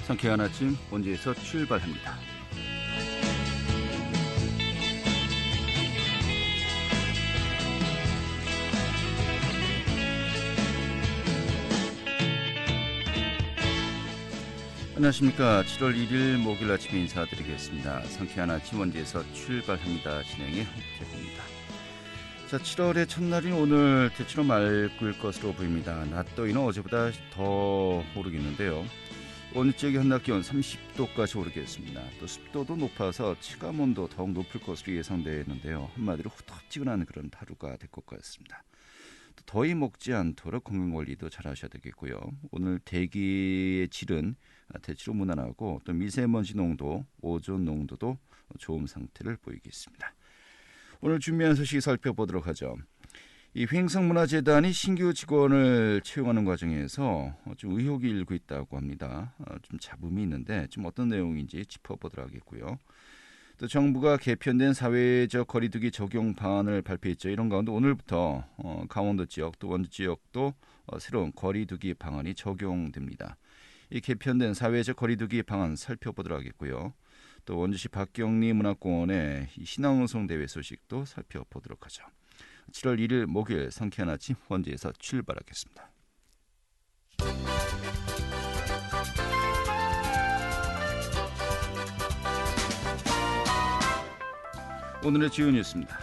상쾌한 아침 원주에서 출발합니다. 안녕하십니까. 7월 1일 목요일 아침에 인사드리겠습니다. 상쾌한 아침 원주에서 출발합니다. 진행의 홍태구입니다. 자, 7월의 첫날인 오늘 대체로 맑을 것으로 보입니다. 낮 더위는 어제보다 더 오르겠는데요. 오늘 지역의 한낮 기온 30도까지 오르겠습니다. 또 습도도 높아서 체감온도 더욱 높을 것으로 예상되는데요. 한마디로 후텁지근한 그런 하루가 될 것 같습니다. 또 더위 먹지 않도록 건강관리도 잘 하셔야 되겠고요. 오늘 대기의 질은 대체로 무난하고 또 미세먼지 농도, 오존 농도도 좋은 상태를 보이겠습니다. 오늘 준비한 소식 살펴보도록 하죠. 이 횡성문화재단이 신규 직원을 채용하는 과정에서 좀 의혹이 일고 있다고 합니다. 좀 잡음이 있는데 좀 어떤 내용인지 짚어보도록 하겠고요. 또 정부가 개편된 사회적 거리두기 적용 방안을 발표했죠. 이런 가운데 오늘부터 강원도 지역 또 원주 지역도 새로운 거리두기 방안이 적용됩니다. 이 개편된 사회적 거리두기 방안 살펴보도록 하겠고요. 또 원주시 박경리 문화공원의 신앙운송 대회 소식도 살펴보도록 하죠. 7월 1일 목요일 상쾌한 아침 원주에서 출발하겠습니다. 오늘의 주요 뉴스입니다.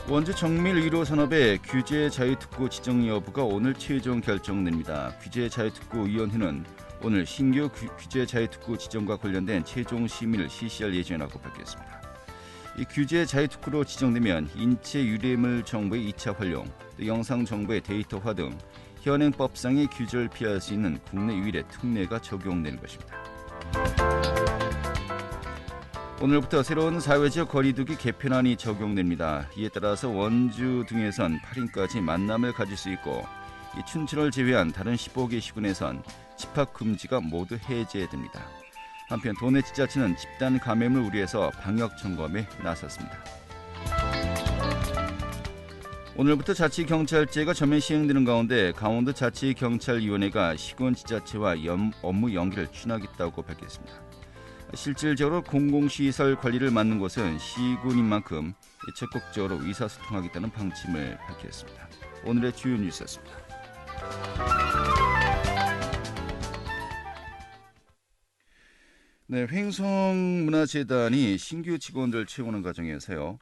원주 정밀 1호 산업의 규제 자유특구 지정 여부가 오늘 최종 결정됩니다. 규제 자유특구 위원회는 오늘 신규 규제 자유특구 지정과 관련된 최종 심의를 실시할 예정이라고 밝혔습니다. 이 규제 자유특구로 지정되면 인체 유래물 정보의 2차 활용, 또 영상 정보의 데이터화 등 현행법상의 규제를 피할 수 있는 국내 유일의 특례가 적용되는 것입니다. 오늘부터 새로운 사회적 거리두기 개편안이 적용됩니다. 이에 따라서 원주 등에선 8인까지 만남을 가질 수 있고 이 춘천을 제외한 다른 15개 시군에선 집합 금지가 모두 해제됩니다. 한편 도내 지자체는 집단 감염을 우려해서 방역 점검에 나섰습니다. 오늘부터 자치경찰제가 전면 시행되는 가운데 강원도 자치경찰위원회가 시군 지자체와 업무 연계를 추진하겠다고 밝혔습니다. 실질적으로 공공시설 관리를 맡는 곳은 시군인 만큼 적극적으로 의사소통하겠다는 방침을 밝혔습니다. 오늘의 주요 뉴스였습니다. 네, 횡성문화재단이 신규 직원들 채우는 과정에서요.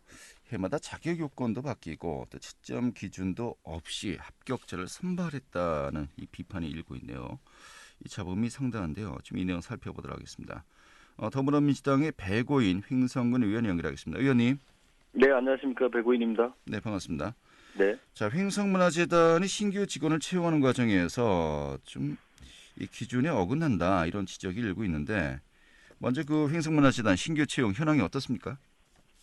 해마다 자격 요건도 바뀌고 또 채점 기준도 없이 합격자를 선발했다는 이 비판이 일고 있네요. 이 잡음이 상당한데요. 지금 이 내용 살펴보도록 하겠습니다. 더불어민주당의 배고인 횡성군 의원 연결하겠습니다. 의원님. 네, 안녕하십니까. 배고인입니다. 네, 반갑습니다. 네. 자, 횡성문화재단이 신규 직원을 채용하는 과정에서 좀 이 기준에 어긋난다 이런 지적이 일고 있는데 먼저 그 횡성문화재단 신규 채용 현황이 어떻습니까?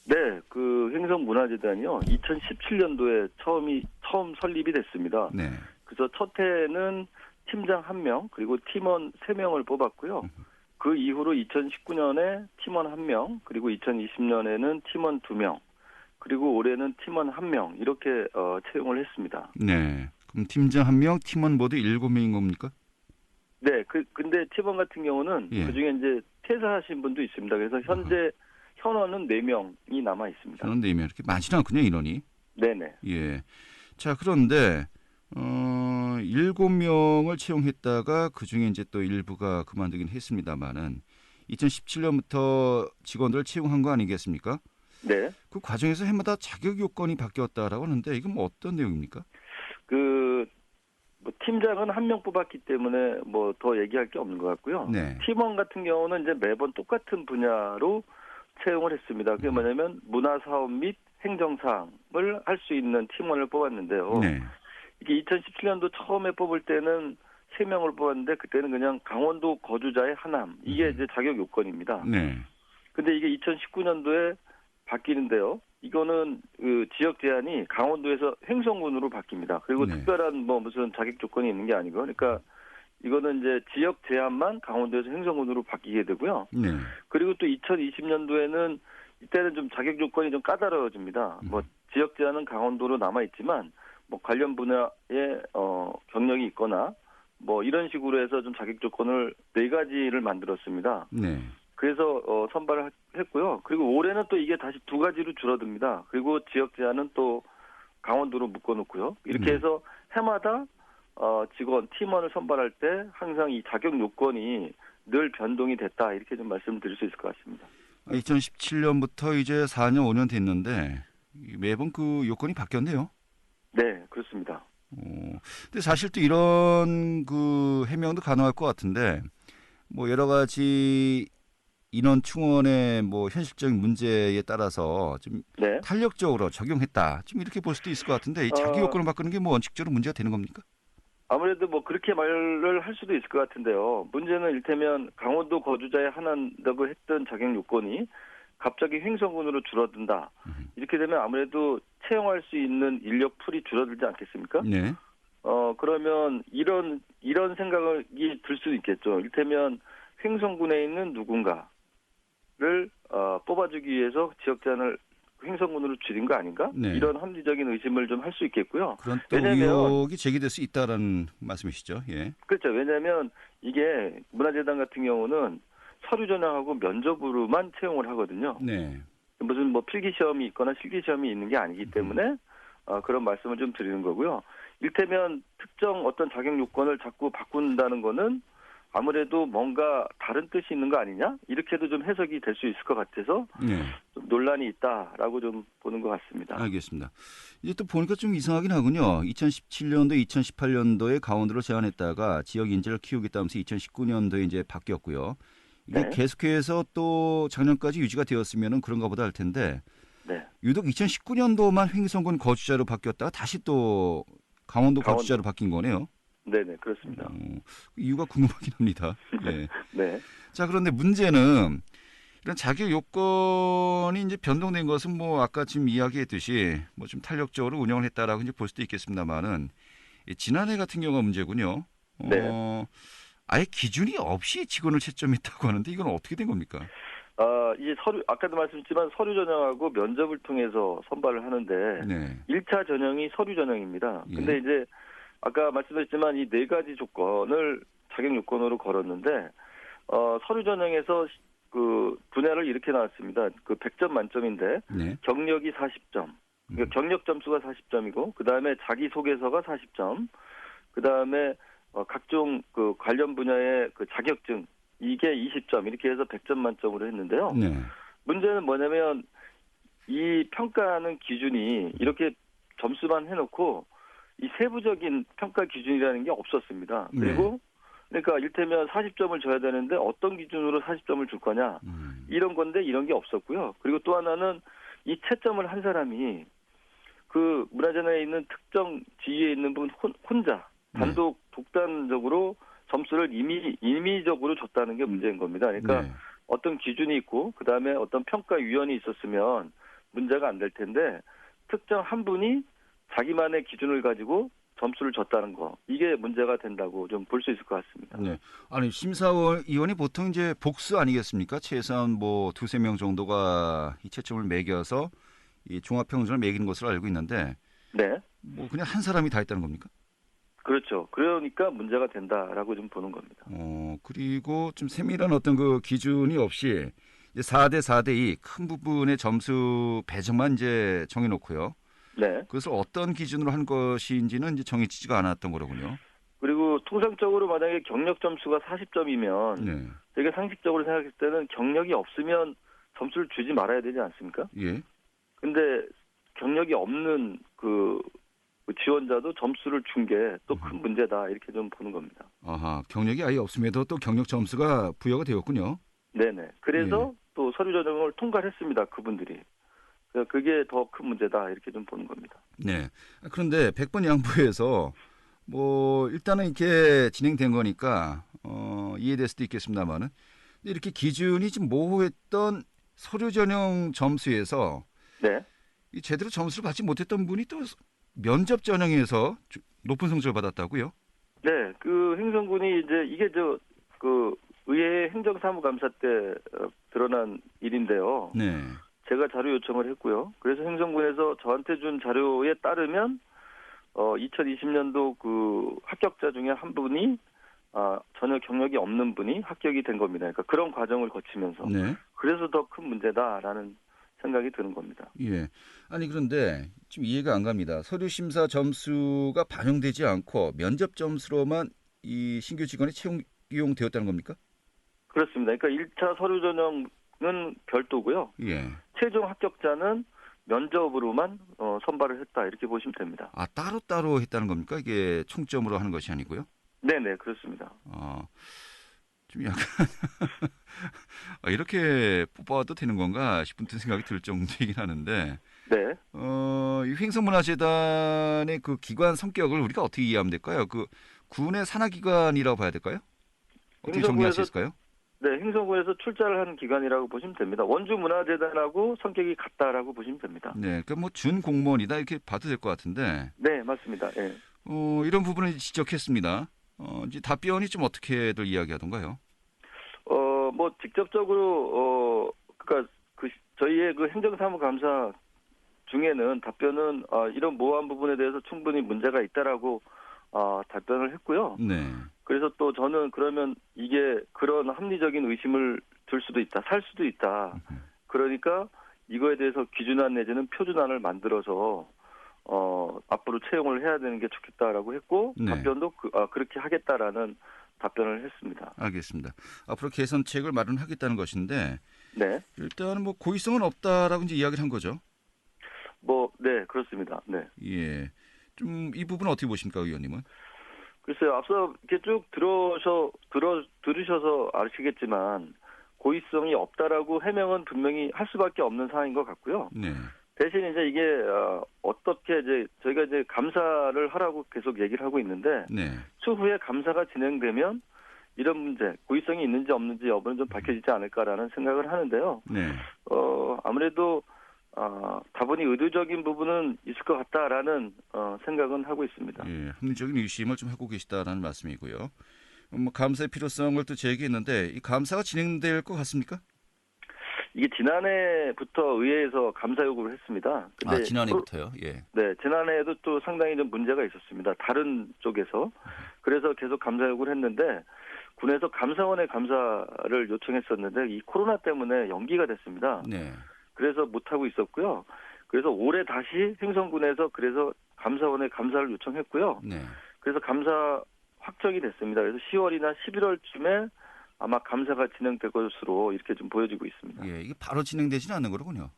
네, 그 횡성문화재단이요. 2017년도에 처음 설립이 됐습니다. 네. 그래서 첫 해는 팀장 1명, 그리고 팀원 3명을 뽑았고요. 그 이후로 2019년에 팀원 1명, 그리고 2020년에는 팀원 2명, 그리고 올해는 팀원 1명 이렇게 채용을 했습니다. 네. 그럼 팀장 1명, 팀원 모두 7명인 겁니까? 네, 근데 팀원 같은 경우는 예. 그중에 이제 퇴사하신 분도 있습니다. 그래서 현재 현원은 4명이 남아 있습니다. 현원 4명 이렇게 많지는 않군요, 인원이. 네네. 예. 자, 그런데 7명을 채용했다가 그중에 이제 또 일부가 그만두긴 했습니다만은 2017년부터 직원들을 채용한 거 아니겠습니까? 네. 그 과정에서 해마다 자격 요건이 바뀌었다라고 하는데 이건 뭐 어떤 내용입니까? 뭐 팀장은 1명 뽑았기 때문에 뭐 더 얘기할 게 없는 것 같고요. 네. 팀원 같은 경우는 이제 매번 똑같은 분야로 채용을 했습니다. 그게 뭐냐면 문화사업 및 행정사항을 할 수 있는 팀원을 뽑았는데요. 네. 이게 2017년도 처음에 뽑을 때는 3명을 뽑았는데 그때는 그냥 강원도 거주자의 하남 이게 이제 자격 요건입니다. 네. 근데 이게 2019년도에 바뀌는데요. 이거는 그 지역 제한이 강원도에서 횡성군으로 바뀝니다. 그리고 네. 특별한 뭐 무슨 자격 조건이 있는 게 아니고, 그러니까 이거는 이제 지역 제한만 강원도에서 횡성군으로 바뀌게 되고요. 네. 그리고 또 2020년도에는 이때는 좀 자격 조건이 좀 까다로워집니다. 뭐 지역 제한은 강원도로 남아 있지만 뭐 관련 분야에 경력이 있거나 뭐 이런 식으로 해서 좀 자격 조건을 4가지를 만들었습니다. 네. 그래서 선발을 했고요. 그리고 올해는 또 이게 다시 2가지로 줄어듭니다. 그리고 지역 제한은 또 강원도로 묶어놓고요. 이렇게 해서 해마다 직원, 팀원을 선발할 때 항상 이 자격 요건이 늘 변동이 됐다. 이렇게 좀 말씀드릴 수 있을 것 같습니다. 2017년부터 이제 4년, 5년 됐는데 매번 그 요건이 바뀌었네요. 네, 그렇습니다. 근데 사실 또 이런 그 해명도 가능할 것 같은데 뭐 여러 가지 인원 충원의 뭐 현실적인 문제에 따라서 좀 네. 탄력적으로 적용했다. 좀 이렇게 볼 수도 있을 것 같은데 이 자기 요건을 바꾸는 게 뭐 원칙적으로 문제가 되는 겁니까? 아무래도 뭐 그렇게 말을 할 수도 있을 것 같은데요. 문제는 일테면 강원도 거주자에 한한다고 했던 자격 요건이 갑자기 횡성군으로 줄어든다. 이렇게 되면 아무래도 채용할 수 있는 인력 풀이 줄어들지 않겠습니까? 네. 그러면 이런 생각이 들 수 있겠죠. 이를테면 횡성군에 있는 누군가를 뽑아주기 위해서 지역 제한을 횡성군으로 줄인 거 아닌가? 네. 이런 합리적인 의심을 좀 할 수 있겠고요. 그런 또 의혹이 제기될 수 있다라는 말씀이시죠. 예. 그렇죠. 왜냐하면 이게 문화재단 같은 경우는 서류 전형하고 면접으로만 채용을 하거든요. 네. 무슨 뭐 필기 시험이 있거나 실기 시험이 있는 게 아니기 때문에 그런 말씀을 좀 드리는 거고요. 일테면 특정 어떤 자격 요건을 자꾸 바꾼다는 거는 아무래도 뭔가 다른 뜻이 있는 거 아니냐? 이렇게도 좀 해석이 될 수 있을 것 같아서 네. 좀 논란이 있다라고 좀 보는 것 같습니다. 알겠습니다. 이제 또 보니까 좀 이상하긴 하군요. 2017년도, 2018년도에 강원도로 제안했다가 지역 인재를 키우겠다면서 2019년도에 이제 바뀌었고요. 이게 네. 계속해서 또 작년까지 유지가 되었으면 그런가 보다 할 텐데 네. 유독 2019년도만 횡성군 거주자로 바뀌었다가 다시 또 강원도 거주자로 바뀐 거네요. 네네, 그렇습니다. 이유가 궁금하긴 합니다. 예. 네. 자, 그런데 문제는 이런 자격 요건이 이제 변동된 것은 뭐 아까 지금 이야기했듯이 뭐 좀 탄력적으로 운영을 했다라고 이제 볼 수도 있겠습니다만은 지난해 같은 경우가 문제군요. 네. 아예 기준이 없이 직원을 채점했다고 하는데 이건 어떻게 된 겁니까? 이제 아까도 말씀드렸지만 서류 전형하고 면접을 통해서 선발을 하는데 네. 1차 전형이 서류 전형입니다. 예. 근데 이제 아까 말씀드렸지만 이 4가지 조건을 자격 요건으로 걸었는데 서류 전형에서 그 분야를 이렇게 나왔습니다. 그 100점 만점인데 네. 경력이 40점. 그러니까 경력 점수가 40점이고 그다음에 자기소개서가 40점. 그다음에 각종 그 관련 분야의 그 자격증 이게 20점 이렇게 해서 100점 만점으로 했는데요. 네. 문제는 뭐냐면 이 평가하는 기준이 이렇게 점수만 해놓고 이 세부적인 평가 기준이라는 게 없었습니다. 그리고 그러니까 일테면 40점을 줘야 되는데 어떤 기준으로 40점을 줄 거냐 이런 건데 이런 게 없었고요. 그리고 또 하나는 이 채점을 한 사람이 그 문화재단에 있는 특정 지위에 있는 분 혼자 단독 독단적으로 점수를 임의적으로 줬다는 게 문제인 겁니다. 그러니까 네. 어떤 기준이 있고 그다음에 어떤 평가위원이 있었으면 문제가 안 될 텐데 특정 한 분이 자기만의 기준을 가지고 점수를 줬다는 거 이게 문제가 된다고 좀 볼 수 있을 것 같습니다. 네. 아니 심사위원이 보통 이제 복수 아니겠습니까? 최소한 뭐 2-3명 정도가 이 채점을 매겨서 이 종합평준을 매기는 것으로 알고 있는데 네. 뭐 그냥 한 사람이 다 했다는 겁니까? 그렇죠. 그러니까 문제가 된다라고 좀 보는 겁니다. 그리고 좀 세밀한 어떤 그 기준이 없이 이제 4대 4대2 큰 부분의 점수 배정만 이제 정해놓고요. 네. 그것을 어떤 기준으로 한 것인지는 이제 정해지지가 않았던 거로군요. 그리고 통상적으로 만약에 경력 점수가 40점이면 네. 되게 상식적으로 생각했을 때는 경력이 없으면 점수를 주지 말아야 되지 않습니까? 예. 근데 경력이 없는 그 지원자도 점수를 준 게 또 큰 문제다 이렇게 좀 보는 겁니다. 아하, 경력이 아예 없음에도 또 경력 점수가 부여가 되었군요. 네네. 그래서 또 서류 전형을 통과를 했습니다. 그분들이. 그게 더 큰 문제다 이렇게 좀 보는 겁니다. 네. 그런데 100번 양보해서 뭐 일단은 이렇게 진행된 거니까 이해될 수도 있겠습니다만은 이렇게 기준이 좀 모호했던 서류 전형 점수에서 네. 이 제대로 점수를 받지 못했던 분이 또 면접 전형에서 높은 성적을 받았다고요? 네. 그 행정군이 이제 이게 그 의회 행정사무감사 때 드러난 일인데요. 네. 제가 자료 요청을 했고요. 그래서 행정군에서 저한테 준 자료에 따르면 2020년도 그 합격자 중에 한 분이 전혀 경력이 없는 분이 합격이 된 겁니다. 그러니까 그런 과정을 거치면서 네. 그래서 더 큰 문제다라는 생각이 드는 겁니다. 예. 아니 그런데 좀 이해가 안 갑니다. 서류 심사 점수가 반영되지 않고 면접 점수로만 이 신규 직원이 채용 이용되었다는 겁니까? 그렇습니다. 그러니까 1차 서류 전형은 별도고요. 예. 최종 합격자는 면접으로만 선발을 했다 이렇게 보시면 됩니다. 아, 따로따로 했다는 겁니까? 이게 총점으로 하는 것이 아니고요? 네네 그렇습니다. 좀 약간 이렇게 뽑아도 되는 건가 싶은 생각이 들 정도이긴 하는데 네. 이 횡성문화재단의 그 기관 성격을 우리가 어떻게 이해하면 될까요? 그 군의 산하기관이라고 봐야 될까요? 어떻게 정리할 수 있을까요? 네, 행성군에서 출자를 한 기관이라고 보시면 됩니다. 원주문화재단하고 성격이 같다라고 보시면 됩니다. 네, 그러니까 뭐 준공무원이다 이렇게 봐도 될 것 같은데 네, 맞습니다. 예. 이런 부분을 지적했습니다. 이제 답변이 좀 어떻게들 이야기하던가요? 뭐 직접적으로 그러니까 저희의 그 행정사무감사 중에는 답변은 이런 모호한 부분에 대해서 충분히 문제가 있다라고 답변을 했고요. 네. 그래서 또 저는 그러면 이게 그런 합리적인 의심을 들 수도 있다, 살 수도 있다. 그러니까 이거에 대해서 기준안 내지는 표준안을 만들어서 앞으로 채용을 해야 되는 게 좋겠다라고 했고 네. 답변도 그렇게 하겠다라는 답변을 했습니다. 알겠습니다. 앞으로 개선책을 마련하겠다는 것인데 네. 일단은 뭐 고의성은 없다라고 이제 이야기를 한 거죠. 네, 그렇습니다. 네. 예. 좀 이 부분은 어떻게 보십니까, 의원님은? 글쎄요, 앞서 이렇게 쭉 들으셔서 아시겠지만 고의성이 없다라고 해명은 분명히 할 수밖에 없는 상황인 것 같고요. 네. 대신 이제 이게 어떻게 이제 저희가 이제 감사를 하라고 계속 얘기를 하고 있는데 네. 추후에 감사가 진행되면 이런 문제, 고의성이 있는지 없는지 여부는 좀 밝혀지지 않을까라는 생각을 하는데요. 네. 아무래도 다분히 의도적인 부분은 있을 것 같다라는 생각은 하고 있습니다. 예, 합리적인 의심을 좀 하고 계시다라는 말씀이고요. 뭐 감사의 필요성을 또 제기했는데 이 감사가 진행될 것 같습니까? 이게 지난해부터 의회에서 감사 요구를 했습니다. 근데 지난해부터요? 예. 네, 지난해에도 또 상당히 좀 문제가 있었습니다. 다른 쪽에서. 그래서 계속 감사 요구를 했는데 군에서 감사원의 감사를 요청했었는데 이 코로나 때문에 연기가 됐습니다. 네. 그래서 못하고 있었고요. 그래서 올해 다시 행성군에서 그래서 감사원에 감사를 요청했고요. 네. 그래서 감사 확정이 됐습니다. 그래서 10월이나 11월쯤에 아마 감사가 진행될 것으로 이렇게 좀 보여지고 있습니다. 예, 이게 바로 진행되지는 않는 거로군요.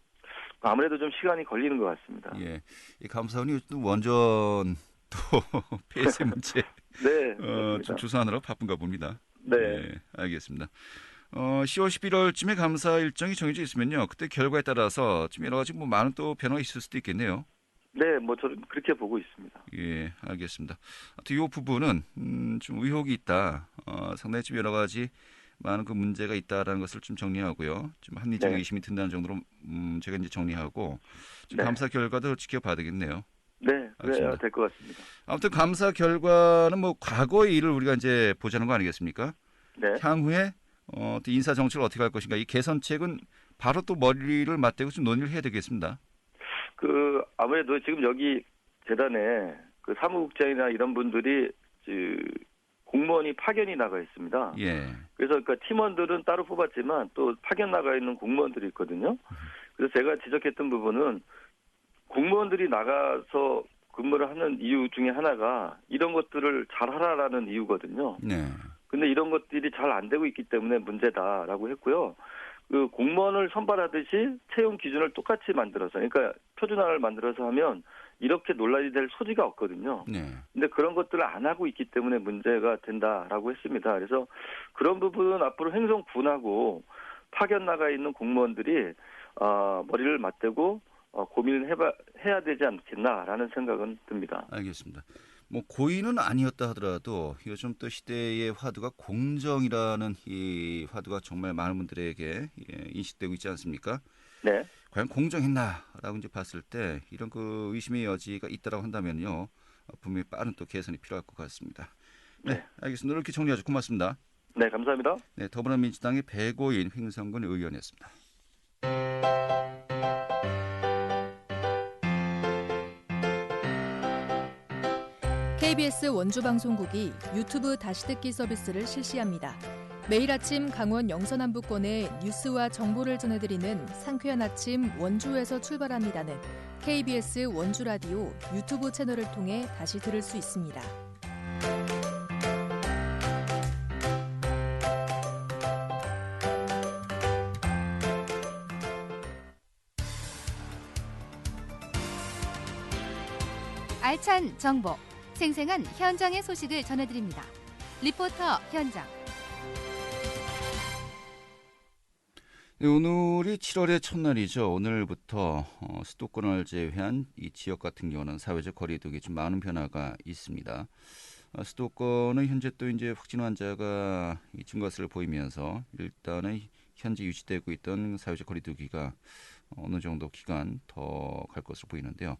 아무래도 좀 시간이 걸리는 것 같습니다. 예, 이 감사원이 또 원전 또 폐쇄 문제 네, 좀 조사하느라 바쁜가 봅니다. 네. 예, 알겠습니다. 10월, 11월쯤에 감사 일정이 정해져 있으면요. 그때 결과에 따라서 좀 여러 가지 뭐 많은 또 변화가 있을 수도 있겠네요. 네, 뭐 저는 그렇게 보고 있습니다. 예, 알겠습니다. 하여튼 이 부분은 좀 의혹이 있다. 상당히 좀 여러 가지 많은 그 문제가 있다라는 것을 좀 정리하고요. 좀 합리적인 네. 의심이 든다는 정도로 제가 이제 정리하고 좀 네. 감사 결과도 지켜봐야 되겠네요. 네, 알겠습니다. 될 것 같습니다. 아무튼 감사 결과는 뭐 과거의 일을 우리가 이제 보자는 거 아니겠습니까? 네. 향후에 또 인사 정책을 어떻게 할 것인가 이 개선책은 바로 또 머리를 맞대고 좀 논의를 해야 되겠습니다. 아무래도 지금 여기 재단에 그 사무국장이나 이런 분들이 공무원이 파견이 나가 있습니다. 예. 그래서 그러니까 팀원들은 따로 뽑았지만 또 파견 나가 있는 공무원들이 있거든요. 그래서 제가 지적했던 부분은 공무원들이 나가서 근무를 하는 이유 중에 하나가 이런 것들을 잘하라라는 이유거든요. 네. 근데 이런 것들이 잘 안 되고 있기 때문에 문제다라고 했고요. 그 공무원을 선발하듯이 채용 기준을 똑같이 만들어서, 그러니까 표준화를 만들어서 하면 이렇게 논란이 될 소지가 없거든요. 네. 근데 그런 것들을 안 하고 있기 때문에 문제가 된다라고 했습니다. 그래서 그런 부분은 앞으로 행정군하고 파견 나가 있는 공무원들이 머리를 맞대고 고민을 해야 되지 않겠나라는 생각은 듭니다. 알겠습니다. 뭐 고의는 아니었다 하더라도 요즘 또 시대의 화두가 공정이라는 이 화두가 정말 많은 분들에게 인식되고 있지 않습니까? 네. 과연 공정했나라고 이제 봤을 때 이런 그 의심의 여지가 있다라고 한다면요 분명히 빠른 또 개선이 필요할 것 같습니다. 네, 알겠습니다. 이렇게 정리하죠. 고맙습니다. 네, 감사합니다. 네, 더불어민주당의 배고인 횡성군 의원이었습니다. KBS 원주방송국이 유튜브 다시 듣기 서비스를 실시합니다. 매일 아침 강원 영서남부권의 뉴스와 정보를 전해드리는 상쾌한 아침 원주에서 출발합니다는 KBS 원주라디오 유튜브 채널을 통해 다시 들을 수 있습니다. 알찬 정보, 생생한 현장의 소식을 전해드립니다. 리포터 현장. 네, 오늘이 7월의 첫날이죠. 오늘부터 수도권을 제외한 이 지역 같은 경우는 사회적 거리두기 좀 많은 변화가 있습니다. 수도권은 현재 또 이제 확진 환자가 증가세를 보이면서 일단은 현재 유지되고 있던 사회적 거리두기가 어느 정도 기간 더 갈 것으로 보이는데요.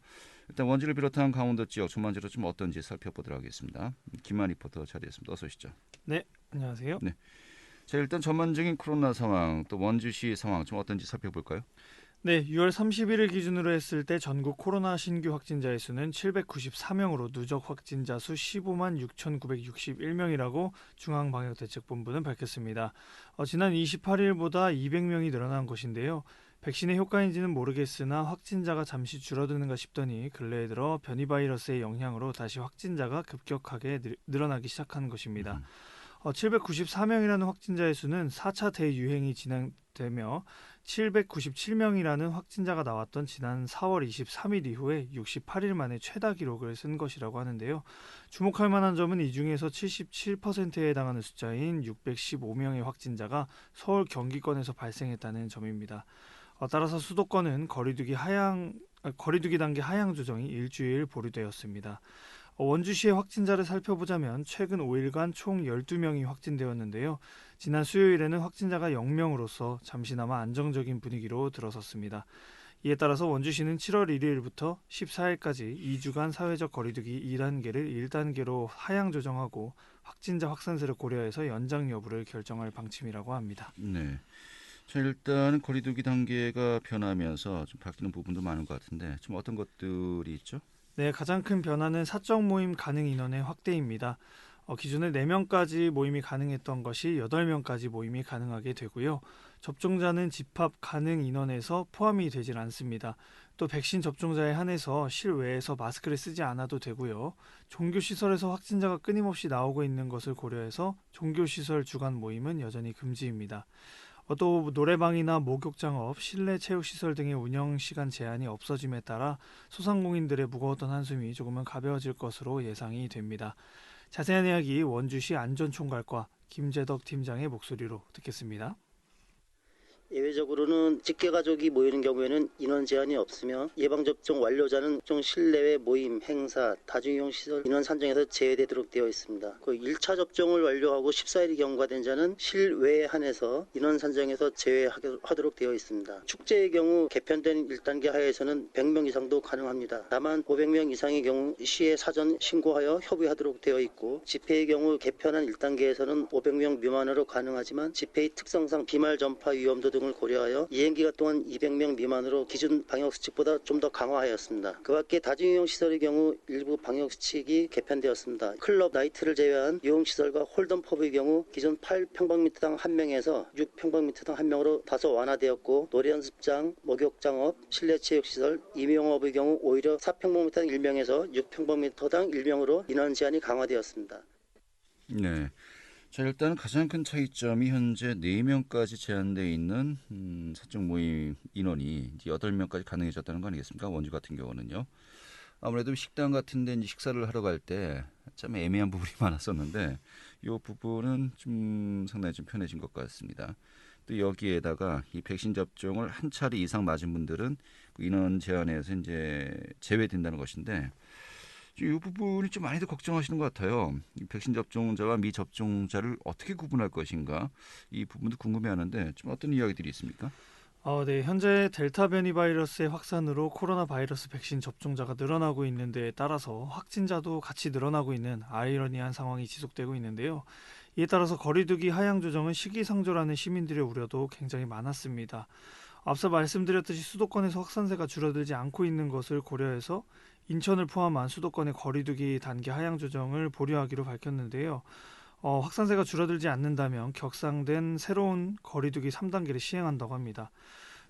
일단 원주를 비롯한 강원도 지역 전반적으로 좀 어떤지 살펴보도록 하겠습니다. 김한 리포터 자리했습니다. 어서 오시죠. 네, 안녕하세요. 네. 자, 일단 전반적인 코로나 상황, 또 원주시 상황 좀 어떤지 살펴볼까요? 네, 6월 31일 기준으로 했을 때 전국 코로나 신규 확진자의 수는 794명으로 누적 확진자 수 15만 6,961명이라고 중앙방역대책본부는 밝혔습니다. 지난 28일보다 200명이 늘어난 것인데요. 백신의 효과인지는 모르겠으나 확진자가 잠시 줄어드는가 싶더니 근래에 들어 변이 바이러스의 영향으로 다시 확진자가 급격하게 늘어나기 시작한 것입니다. 794명이라는 확진자의 수는 4차 대유행이 진행되며 797명이라는 확진자가 나왔던 지난 4월 23일 이후에 68일 만에 최다 기록을 쓴 것이라고 하는데요. 주목할 만한 점은 이 중에서 77%에 해당하는 숫자인 615명의 확진자가 서울 경기권에서 발생했다는 점입니다. 따라서 수도권은 거리두기 단계 하향 조정이 일주일 보류되었습니다. 원주시의 확진자를 살펴보자면 최근 5일간 총 12명이 확진되었는데요. 지난 수요일에는 확진자가 0명으로서 잠시나마 안정적인 분위기로 들어섰습니다. 이에 따라서 원주시는 7월 1일부터 14일까지 2주간 사회적 거리두기 2단계를 1단계로 하향 조정하고 확진자 확산세를 고려해서 연장 여부를 결정할 방침이라고 합니다. 네. 자, 일단 거리두기 단계가 변하면서 좀 바뀌는 부분도 많은 것 같은데 좀 어떤 것들이 있죠? 네, 가장 큰 변화는 사적 모임 가능 인원의 확대입니다. 기존에 4명까지 모임이 가능했던 것이 8명까지 모임이 가능하게 되고요. 접종자는 집합 가능 인원에서 포함이 되질 않습니다. 또 백신 접종자에 한해서 실외에서 마스크를 쓰지 않아도 되고요. 종교시설에서 확진자가 끊임없이 나오고 있는 것을 고려해서 종교시설 주간 모임은 여전히 금지입니다. 또 노래방이나 목욕장업, 실내 체육시설 등의 운영시간 제한이 없어짐에 따라 소상공인들의 무거웠던 한숨이 조금은 가벼워질 것으로 예상이 됩니다. 자세한 이야기 원주시 안전총괄과 김재덕 팀장의 목소리로 듣겠습니다. 예외적으로는 직계가족이 모이는 경우에는 인원 제한이 없으며 예방접종 완료자는 접종 실내외 모임, 행사, 다중이용시설 인원 산정에서 제외되도록 되어 있습니다. 1차 접종을 완료하고 14일이 경과된 자는 실외에 한해서 인원 산정에서 제외하도록 되어 있습니다. 축제의 경우 개편된 1단계 하에서는 100명 이상도 가능합니다. 다만 500명 이상의 경우 시에 사전 신고하여 협의하도록 되어 있고 집회의 경우 개편한 1단계에서는 500명 미만으로 가능하지만 집회의 특성상 비말 전파 위험도 등을 고려하여 이행기간 동안 200명 미만으로 기준 방역수칙보다 좀 더 강화하였습니다. 그 밖에 다중이용 시설의 경우 일부 방역수칙이 개편되었습니다. 클럽, 나이트를 제외한 이용시설과 홀덤펍의 경우 기존 8평방미터당 1명에서 6평방미터당 1명으로 다소 완화되었고 노래연습장, 목욕장업, 실내체육시설, 임용업의 경우 오히려 4평방미터당 1명에서 6평방미터당 1명으로 인원 제한이 강화되었습니다. 네. 자, 일단 가장 큰 차이점이 현재 4명까지 제한되어 있는 사적 모임 인원이 이제 8명까지 가능해졌다는 거 아니겠습니까? 원주 같은 경우는요. 아무래도 식당 같은 데 식사를 하러 갈 때 참 애매한 부분이 많았었는데 이 부분은 좀 상당히 좀 편해진 것 같습니다. 또 여기에다가 이 백신 접종을 한 차례 이상 맞은 분들은 인원 제한에서 이제 제외된다는 것인데 이 부분이 좀 많이들 걱정하시는 것 같아요. 이 백신 접종자와 미접종자를 어떻게 구분할 것인가 이 부분도 궁금해하는데 좀 어떤 이야기들이 있습니까? 네, 현재 델타 변이 바이러스의 확산으로 코로나 바이러스 백신 접종자가 늘어나고 있는 데에 따라서 확진자도 같이 늘어나고 있는 아이러니한 상황이 지속되고 있는데요. 이에 따라서 거리두기 하향 조정은 시기상조라는 시민들의 우려도 굉장히 많았습니다. 앞서 말씀드렸듯이 수도권에서 확산세가 줄어들지 않고 있는 것을 고려해서 인천을 포함한 수도권의 거리두기 단계 하향 조정을 보류하기로 밝혔는데요. 확산세가 줄어들지 않는다면 격상된 새로운 거리두기 3단계를 시행한다고 합니다.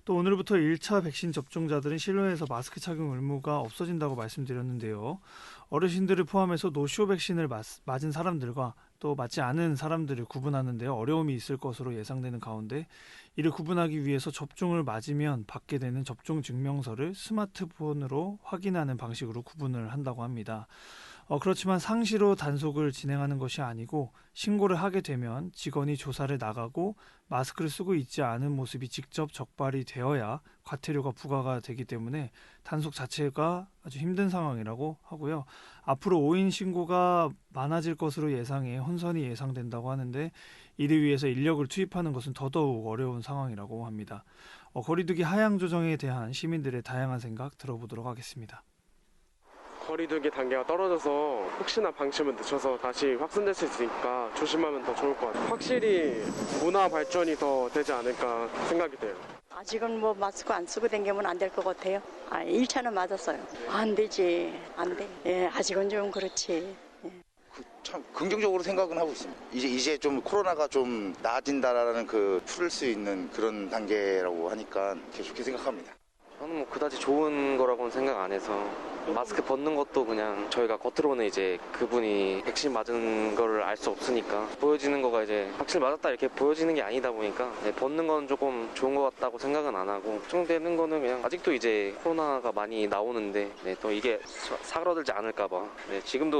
또 오늘부터 1차 백신 접종자들은 실내에서 마스크 착용 의무가 없어진다고 말씀드렸는데요. 어르신들을 포함해서 노쇼 백신을 맞은 사람들과 또 맞지 않은 사람들을 구분하는 데 어려움이 있을 것으로 예상되는 가운데 이를 구분하기 위해서 접종을 맞으면 받게 되는 접종 증명서를 스마트폰으로 확인하는 방식으로 구분을 한다고 합니다. 그렇지만 상시로 단속을 진행하는 것이 아니고 신고를 하게 되면 직원이 조사를 나가고 마스크를 쓰고 있지 않은 모습이 직접 적발이 되어야 과태료가 부과가 되기 때문에 단속 자체가 아주 힘든 상황이라고 하고요. 앞으로 5인 신고가 많아질 것으로 예상해 혼선이 예상된다고 하는데 이를 위해서 인력을 투입하는 것은 더더욱 어려운 상황이라고 합니다. 거리두기 하향 조정에 대한 시민들의 다양한 생각 들어보도록 하겠습니다. 거리두기 단계가 떨어져서 혹시나 방침을 늦춰서 다시 확산될 수 있으니까 조심하면 더 좋을 것 같아요. 확실히 문화 발전이 더 되지 않을까 생각이 돼요. 아직은 뭐 마스크 안 쓰고 다니면 안 될 것 같아요. 1차는 맞았어요. 안 되지. 안 돼. 예, 아직은 좀 그렇지. 참 긍정적으로 생각은 하고 있습니다. 이제 좀 코로나가 좀 나아진다라는 풀을 수 있는 그런 단계라고 하니까 좋게 생각합니다. 저는 뭐 그다지 좋은 거라고는 생각 안 해서 마스크 벗는 것도 그냥 저희가 겉으로는 이제 그분이 백신 맞은 거를 알 수 없으니까 보여지는 거가 이제 확실히 맞았다 이렇게 보여지는 게 아니다 보니까 벗는 건 조금 좋은 것 같다고 생각은 안 하고 걱정되는 거는 그냥 아직도 이제 코로나가 많이 나오는데 또 이게 사그러들지 않을까 봐 지금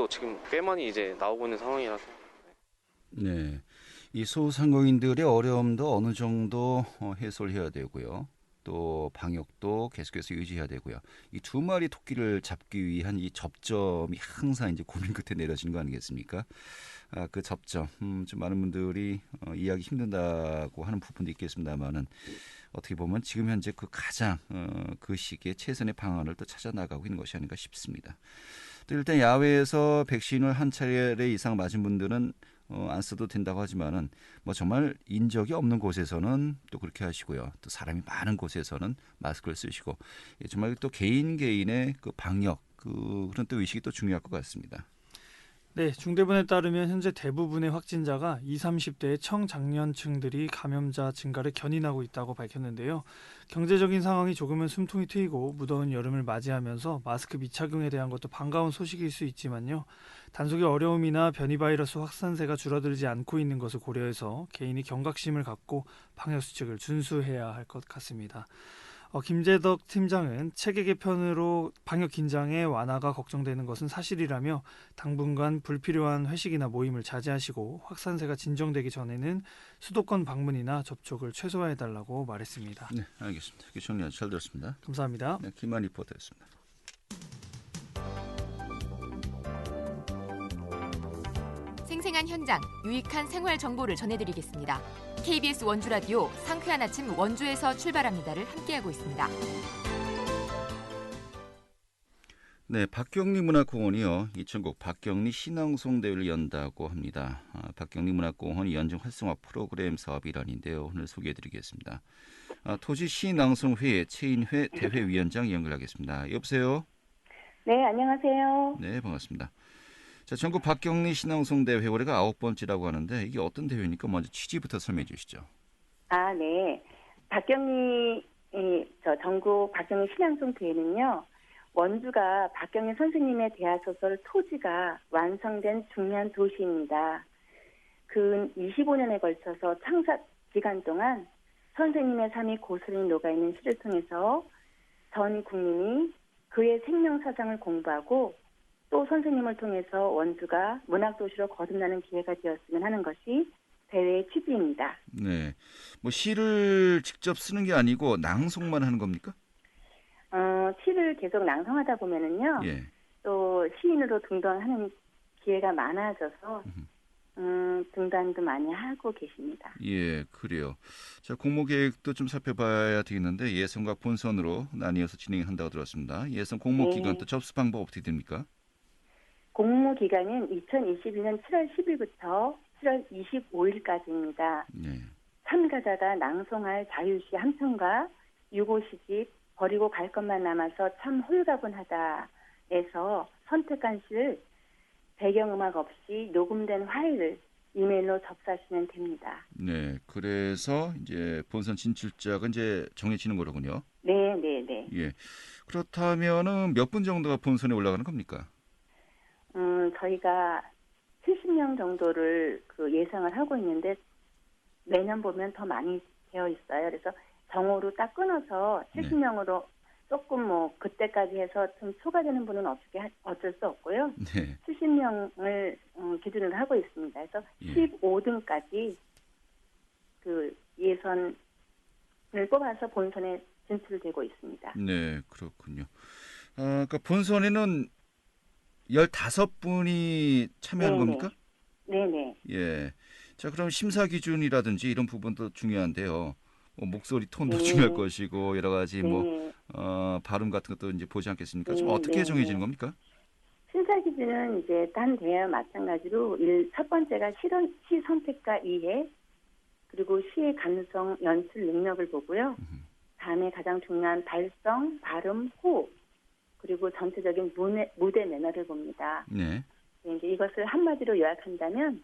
꽤 많이 이제 나오고 있는 상황이라서. 네, 이 소상공인들의 어려움도 어느 정도 해소를 해야 되고요. 또 방역도 계속해서 유지해야 되고요. 이 두 마리 토끼를 잡기 위한 이 접점이 항상 이제 고민 끝에 내려지는 거 아니겠습니까? 그 접점, 좀 많은 분들이 이해하기 힘든다고 하는 부분도 있겠습니다만은 어떻게 보면 지금 현재 그 가장 그 시기에 최선의 방안을 또 찾아 나가고 있는 것이 아닌가 싶습니다. 또 일단 야외에서 백신을 한 차례 이상 맞은 분들은 안 써도 된다고 하지만은 뭐 정말 인적이 없는 곳에서는 또 그렇게 하시고요. 또 사람이 많은 곳에서는 마스크를 쓰시고 정말 또 개인의 그 방역 그런 또 의식이 또 중요할 것 같습니다. 네, 중대본에 따르면 현재 대부분의 확진자가 20, 30대의 청장년층들이 감염자 증가를 견인하고 있다고 밝혔는데요. 경제적인 상황이 조금은 숨통이 트이고 무더운 여름을 맞이하면서 마스크 미착용에 대한 것도 반가운 소식일 수 있지만요. 단속의 어려움이나 변이 바이러스 확산세가 줄어들지 않고 있는 것을 고려해서 개인이 경각심을 갖고 방역수칙을 준수해야 할 것 같습니다. 김재덕 팀장은 체계 개편으로 방역 긴장의 완화가 걱정되는 것은 사실이라며 당분간 불필요한 회식이나 모임을 자제하시고 확산세가 진정되기 전에는 수도권 방문이나 접촉을 최소화해달라고 말했습니다. 네, 알겠습니다. 정리 아주 잘 들었습니다. 감사합니다. 네, 김한 리포터였습니다. 생생한 현장, 유익한 생활 정보를 전해드리겠습니다. KBS 원주라디오 상쾌한 아침 원주에서 출발합니다를 함께하고 있습니다. 네, 박경리 문화공원이요. 2009 박경리 신앙송 대회를 연다고 합니다. 박경리 문화공원 연중 활성화 프로그램 사업 일환인데요. 오늘 소개해드리겠습니다. 토지 신앙송회 최인회 대회위원장 연결하겠습니다. 여보세요? 네, 안녕하세요. 네, 반갑습니다. 자, 전국 박경리 신앙송 대회 올해가 9번째라고 하는데 이게 어떤 대회입니까? 먼저 취지부터 설명해 주시죠. 네. 박경리 전국 박경리 신앙송 대회는요. 원주가 박경리 선생님의 대하소설 토지가 완성된 중요한 도시입니다. 근 25년에 걸쳐서 창사 기간 동안 선생님의 삶이 고스란히 녹아있는 시를 통해서 전 국민이 그의 생명사상을 공부하고 또 선생님을 통해서 원주가 문학도시로 거듭나는 기회가 되었으면 하는 것이 대회의 취지입니다. 네, 뭐 시를 직접 쓰는 게 아니고 낭송만 하는 겁니까? 시를 계속 낭송하다 보면은요, 예. 또 시인으로 등단하는 기회가 많아져서 등단도 많이 하고 계십니다. 예, 그래요. 자, 공모 계획도 좀 살펴봐야 되겠는데 예선과 본선으로 나뉘어서 진행한다고 들었습니다. 예선 공모 기간 또 접수 방법 어떻게 됩니까? 공모 기간은 2021년 7월 10일부터 7월 25일까지입니다. 네. 참가자가 낭송할 자유시 한 편과 유고시집 버리고 갈 것만 남아서 참 홀가분하다 유튜브에서 선택한 시를 배경음악 없이 녹음된 파일을 이메일로 접수하시면 됩니다. 네, 그래서 이제 본선 진출자가 이제 정해지는 거로군요. 네. 예, 그렇다면은 몇 분 정도가 본선에 올라가는 겁니까? 저희가 70명 정도를 예상을 하고 있는데 매년 보면 더 많이 되어 있어요. 그래서 정오로 딱 끊어서 70명으로 조금 그때까지 해서 좀 초과되는 분은 어쩔 수 없고요. 네. 70명을 기준으로 하고 있습니다. 그래서 15등까지 그 예선을 뽑아서 본선에 진출되고 있습니다. 네, 그렇군요. 그러니까 본선에는 15분이 참여하는 겁니까? 네네. 예. 자, 그럼 심사 기준이라든지 이런 부분도 중요한데요. 목소리 톤도 중요할 것이고 여러 가지 발음 같은 것도 이제 보지 않겠습니까? 좀 어떻게 정해지는 겁니까? 심사 기준은 이제 딴 대회와 마찬가지로 첫 번째가 시 선택과 이해, 그리고 시의 감성, 연출 능력을 보고요. 다음에 가장 중요한 발성, 발음, 호흡, 그리고 전체적인 무대 매너를 봅니다. 네. 이제 이것을 한마디로 요약한다면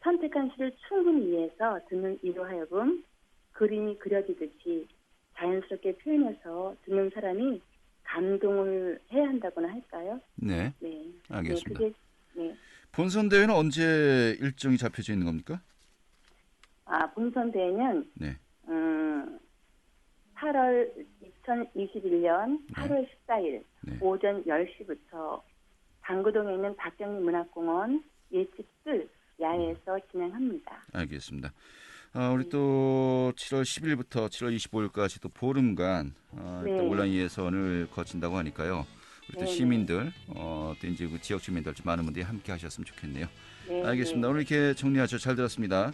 선택한 시를 충분히 이해해서 듣는 이로 하여금 그림이 그려지듯이 자연스럽게 표현해서 듣는 사람이 감동을 해야 한다고나 할까요? 네. 네. 알겠습니다. 네. 본선 대회는 언제 일정이 잡혀져 있는 겁니까? 본선 대회는 2021년 8월 14일 오전 10시부터 당구동에 있는 박경리 문학공원 예측들 야외에서 진행합니다. 알겠습니다. 우리 또 7월 10일부터 7월 25일까지 또 보름간 또 온라인 예선을 거친다고 하니까요. 우리 또 시민들, 또 이제 그 지역 주민들 많은 분들이 함께 하셨으면 좋겠네요. 알겠습니다. 오늘 이렇게 정리하셔서 잘 들었습니다.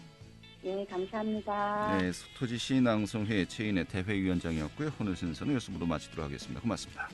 네, 감사합니다. 네, 토지시 낭송회 체인의 대회위원장이었고요. 오늘 순서는 여기서 모두 마치도록 하겠습니다. 고맙습니다.